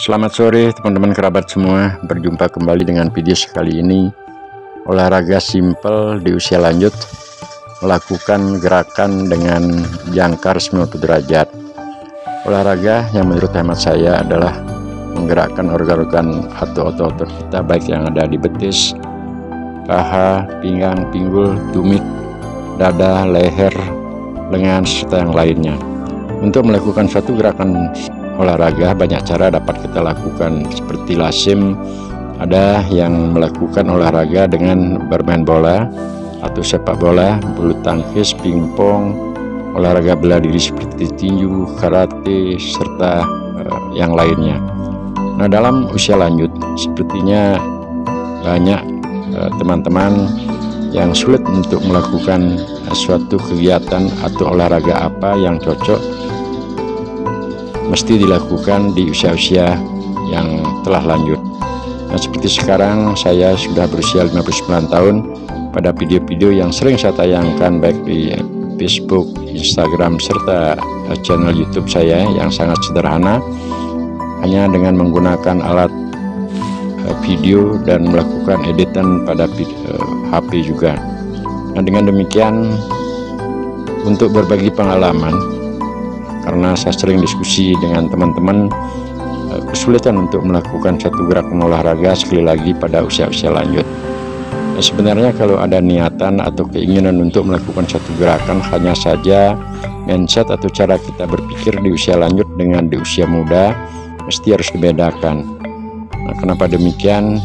Selamat sore teman-teman kerabat semua, berjumpa kembali dengan video sekali ini. Olahraga simple di usia lanjut, melakukan gerakan dengan jangkar 90 derajat. Olahraga yang menurut hemat saya adalah menggerakkan organ-organ atau otot-otot kita, baik yang ada di betis, paha, pinggang, pinggul, tumit, dada, leher, lengan, serta yang lainnya. Untuk melakukan suatu gerakan olahraga banyak cara dapat kita lakukan, seperti lazim ada yang melakukan olahraga dengan bermain bola atau sepak bola, bulu tangkis, pingpong, olahraga bela diri seperti tinju, karate, serta yang lainnya. Nah, dalam usia lanjut sepertinya banyak teman-teman yang sulit untuk melakukan suatu kegiatan atau olahraga apa yang cocok, mesti dilakukan di usia-usia yang telah lanjut. Nah, seperti sekarang saya sudah berusia 59 tahun. Pada video-video yang sering saya tayangkan baik di Facebook, Instagram, serta channel YouTube saya yang sangat sederhana, hanya dengan menggunakan alat video dan melakukan editan pada HP juga. Nah, dengan demikian untuk berbagi pengalaman, karena saya sering diskusi dengan teman-teman kesulitan untuk melakukan satu gerakan olahraga sekali lagi pada usia-usia lanjut. Nah, sebenarnya kalau ada niatan atau keinginan untuk melakukan satu gerakan, hanya saja mindset atau cara kita berpikir di usia lanjut dengan di usia muda mesti harus dibedakan. Nah, kenapa demikian?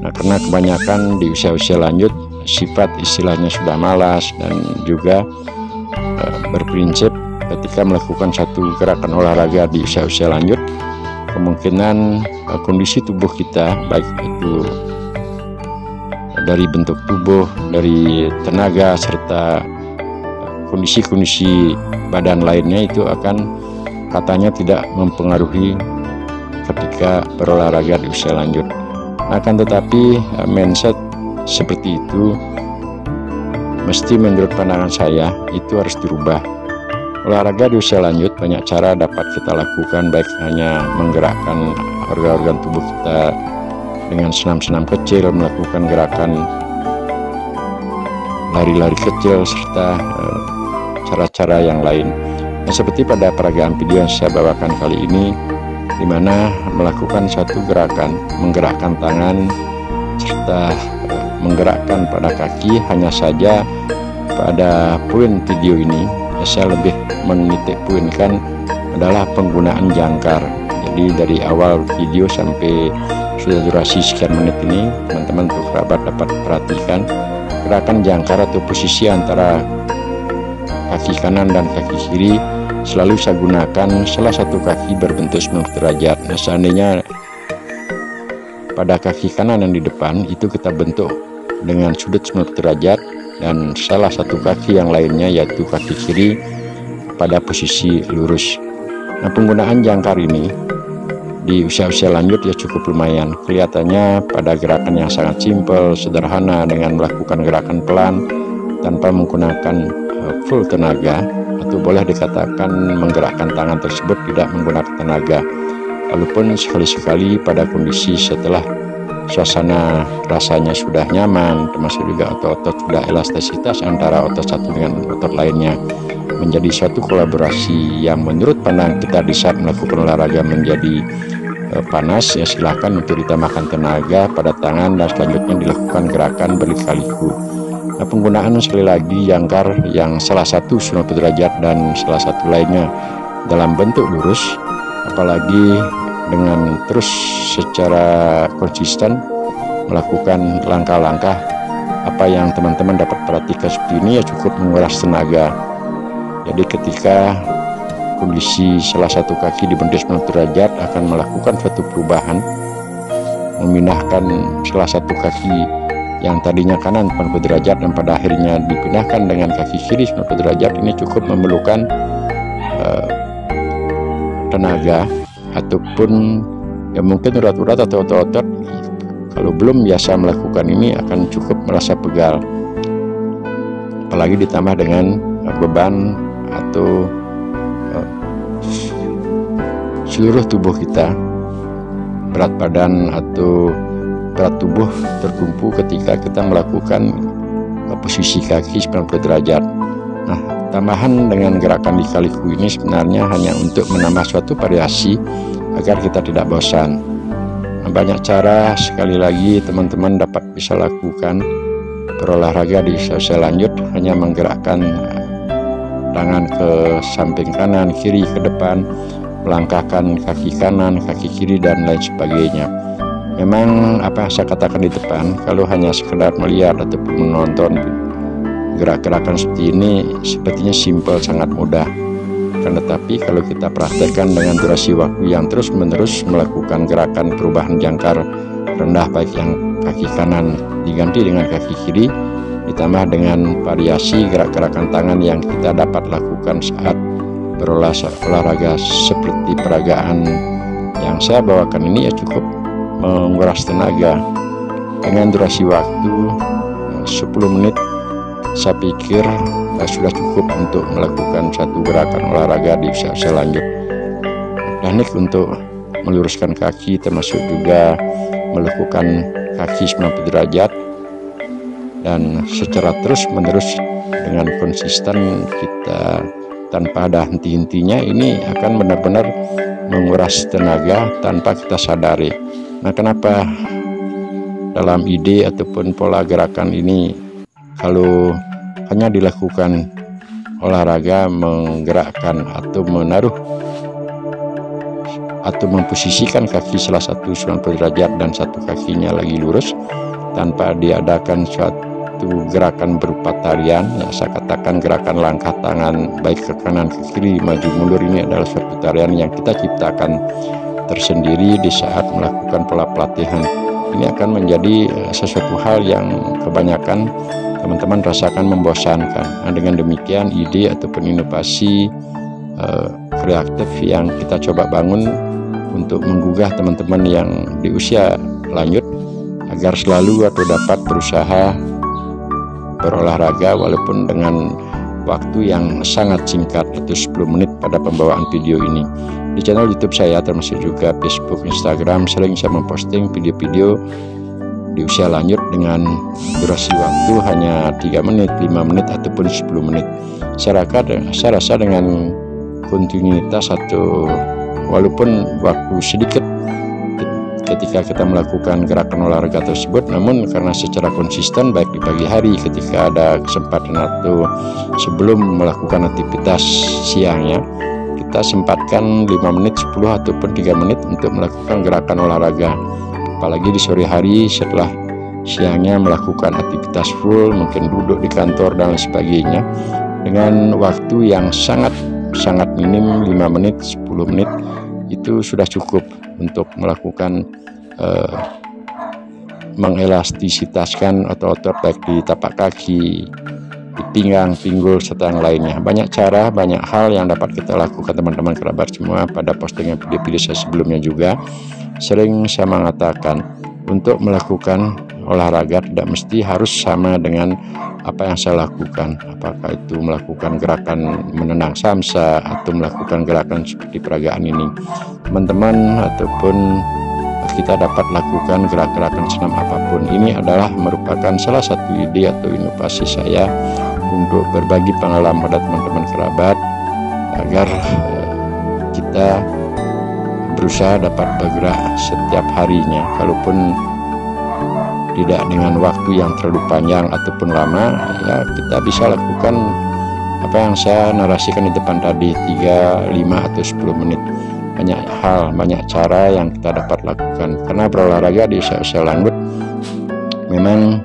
Nah, karena kebanyakan di usia-usia lanjut sifat istilahnya sudah malas dan juga berprinsip ketika melakukan satu gerakan olahraga di usia-usia lanjut, kemungkinan kondisi tubuh kita, baik itu dari bentuk tubuh, dari tenaga, serta kondisi-kondisi badan lainnya, itu akan katanya tidak mempengaruhi ketika berolahraga di usia lanjut. Akan tetapi mindset seperti itu mesti menurut pandangan saya itu harus dirubah. Olahraga di usia lanjut banyak cara dapat kita lakukan, baik hanya menggerakkan organ-organ tubuh kita dengan senam-senam kecil, melakukan gerakan lari-lari kecil, serta cara-cara yang lain. Nah, seperti pada peragaan video yang saya bawakan kali ini, di mana melakukan satu gerakan, menggerakkan tangan, serta menggerakkan pada kaki. Hanya saja pada poin video ini saya lebih menitik poinkan adalah penggunaan jangkar. Jadi dari awal video sampai sudah durasi sekian menit ini, teman-teman untuk kerabat dapat perhatikan gerakan jangkar atau posisi antara kaki kanan dan kaki kiri selalu saya gunakan salah satu kaki berbentuk 90 derajat. Nah, seandainya pada kaki kanan yang di depan itu kita bentuk dengan sudut 90 derajat, dan salah satu kaki yang lainnya yaitu kaki kiri pada posisi lurus. Nah, penggunaan jangkar ini di usia-usia lanjut ya cukup lumayan. Kelihatannya pada gerakan yang sangat simpel, sederhana, dengan melakukan gerakan pelan tanpa menggunakan full tenaga, atau boleh dikatakan menggerakkan tangan tersebut tidak menggunakan tenaga. Walaupun sekali-sekali pada kondisi setelah suasana rasanya sudah nyaman, termasuk juga otot-otot sudah elastisitas antara otot satu dengan otot lainnya, menjadi suatu kolaborasi yang menurut pandangan kita di saat melakukan olahraga menjadi panas, ya silahkan untuk ditambahkan tenaga pada tangan dan selanjutnya dilakukan gerakan berliku-liku. Nah, penggunaan sekali lagi jangkar yang salah satu 90 derajat dan salah satu lainnya dalam bentuk lurus, apalagi dengan terus secara konsisten melakukan langkah-langkah apa yang teman-teman dapat perhatikan seperti ini, ya cukup menguras tenaga. Jadi ketika kondisi salah satu kaki dibentuk 90 derajat akan melakukan suatu perubahan, memindahkan salah satu kaki yang tadinya kanan 90 derajat dan pada akhirnya dipindahkan dengan kaki kiri 90 derajat, ini cukup memerlukan tenaga ataupun ya mungkin urat-urat atau otot-otot kalau belum biasa melakukan ini akan cukup merasa pegal, apalagi ditambah dengan beban atau seluruh tubuh kita berat badan atau berat tubuh tertumpu ketika kita melakukan posisi kaki 90 derajat. Nah, tambahan dengan gerakan lika-liku ini sebenarnya hanya untuk menambah suatu variasi agar kita tidak bosan. Nah, banyak cara, sekali lagi teman-teman dapat bisa lakukan berolahraga di usia lanjut, hanya menggerakkan tangan ke samping kanan, kiri, ke depan, melangkahkan kaki kanan, kaki kiri, dan lain sebagainya. Memang apa yang saya katakan di depan, kalau hanya sekedar melihat ataupun menonton gerak-gerakan seperti ini sepertinya simpel, sangat mudah. Tetapi kalau kita praktekkan dengan durasi waktu yang terus-menerus melakukan gerakan perubahan jangkar rendah, baik yang kaki kanan diganti dengan kaki kiri, ditambah dengan variasi gerak-gerakan tangan yang kita dapat lakukan saat berolahraga seperti peragaan yang saya bawakan ini, ya cukup menguras tenaga. Dengan durasi waktu 10 menit saya pikir sudah cukup untuk melakukan satu gerakan olahraga di usia lanjut. Teknik untuk meluruskan kaki termasuk juga melakukan kaki 90 derajat dan secara terus menerus dengan konsisten kita tanpa ada henti-hentinya, ini akan benar-benar menguras tenaga tanpa kita sadari. Nah, kenapa dalam ide ataupun pola gerakan ini kalau hanya dilakukan olahraga menggerakkan atau menaruh atau memposisikan kaki salah satu 90 derajat dan satu kakinya lagi lurus tanpa diadakan suatu gerakan berupa tarian, ya saya katakan gerakan langkah tangan baik ke kanan ke kiri, maju mundur, ini adalah suatu tarian yang kita ciptakan tersendiri di saat melakukan pola pelatihan. Ini akan menjadi sesuatu hal yang kebanyakan teman-teman rasakan membosankan. Nah, dengan demikian ide ataupun inovasi kreatif yang kita coba bangun untuk menggugah teman-teman yang di usia lanjut agar selalu atau dapat berusaha berolahraga walaupun dengan waktu yang sangat singkat, atau 10 menit pada pembawaan video ini. Di channel YouTube saya termasuk juga Facebook, Instagram, sering saya memposting video-video di usia lanjut dengan durasi waktu hanya 3 menit, 5 menit, ataupun 10 menit. Saya rasa dengan kontinuitas atau walaupun waktu sedikit ketika kita melakukan gerakan olahraga tersebut, namun karena secara konsisten baik di pagi hari ketika ada kesempatan atau sebelum melakukan aktivitas siangnya, kita sempatkan 5 menit, 10 ataupun 3 menit untuk melakukan gerakan olahraga. Apalagi di sore hari setelah siangnya melakukan aktivitas full, mungkin duduk di kantor dan sebagainya, dengan waktu yang sangat minim 5 menit, 10 menit itu sudah cukup untuk melakukan mengelastisitaskan otot-otot baik di tapak kaki, di pinggang, pinggul, serta yang lainnya. Banyak cara, banyak hal yang dapat kita lakukan teman-teman kerabat semua. Pada postingan video-video saya sebelumnya juga sering saya mengatakan untuk melakukan olahraga tidak mesti harus sama dengan apa yang saya lakukan, apakah itu melakukan gerakan menendang samsa atau melakukan gerakan seperti peragaan ini. Teman-teman ataupun kita dapat lakukan gerak-gerakan senam apapun. Ini adalah merupakan salah satu ide atau inovasi saya untuk berbagi pengalaman pada teman-teman kerabat agar kita berusaha dapat bergerak setiap harinya, kalaupun tidak dengan waktu yang terlalu panjang ataupun lama, ya kita bisa lakukan apa yang saya narasikan di depan tadi, 3, 5 atau 10 menit. Banyak hal, banyak cara yang kita dapat lakukan, karena berolahraga di usia lanjut memang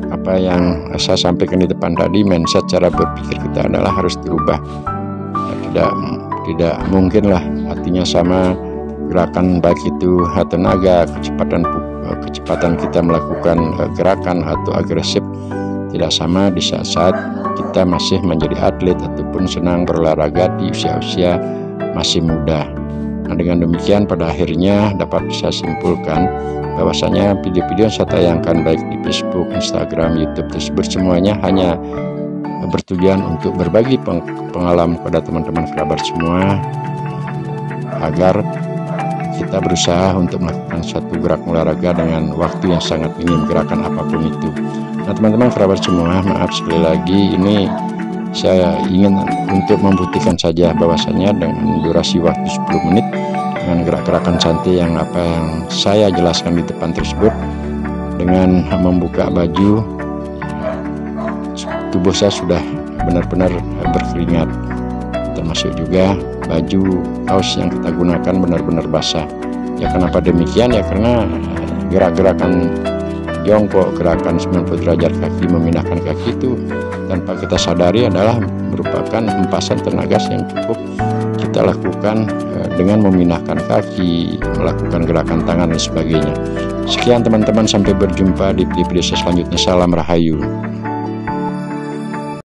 apa yang saya sampaikan di depan tadi, mindset cara berpikir kita adalah harus dirubah. Tidak mungkin lah artinya sama gerakan baik itu tenaga, kecepatan kita melakukan gerakan atau agresif tidak sama di saat kita masih menjadi atlet ataupun senang berolahraga di usia-usia masih muda. Nah, dengan demikian pada akhirnya dapat saya simpulkan bahwasanya video-video yang saya tayangkan baik di Facebook, Instagram, YouTube tersebut semuanya hanya bertujuan untuk berbagi pengalaman kepada teman-teman kerabat semua agar kita berusaha untuk melakukan suatu gerak olahraga dengan waktu yang sangat minim, gerakan apapun itu. Nah teman-teman kerabat semua, maaf sekali lagi, ini saya ingin untuk membuktikan saja bahwasanya dengan durasi waktu 10 menit dengan gerak-gerakan santai yang saya jelaskan di depan tersebut, dengan membuka baju, tubuh saya sudah benar-benar berkeringat, termasuk juga baju kaos yang kita gunakan benar-benar basah. Ya kenapa demikian? Ya karena gerak-gerakan jongkok, gerakan 90 derajat kaki, memindahkan kaki itu tanpa kita sadari adalah merupakan hempasan tenaga yang cukup kita lakukan dengan memindahkan kaki, melakukan gerakan tangan dan sebagainya. Sekian teman-teman, sampai berjumpa di video selanjutnya. Salam Rahayu.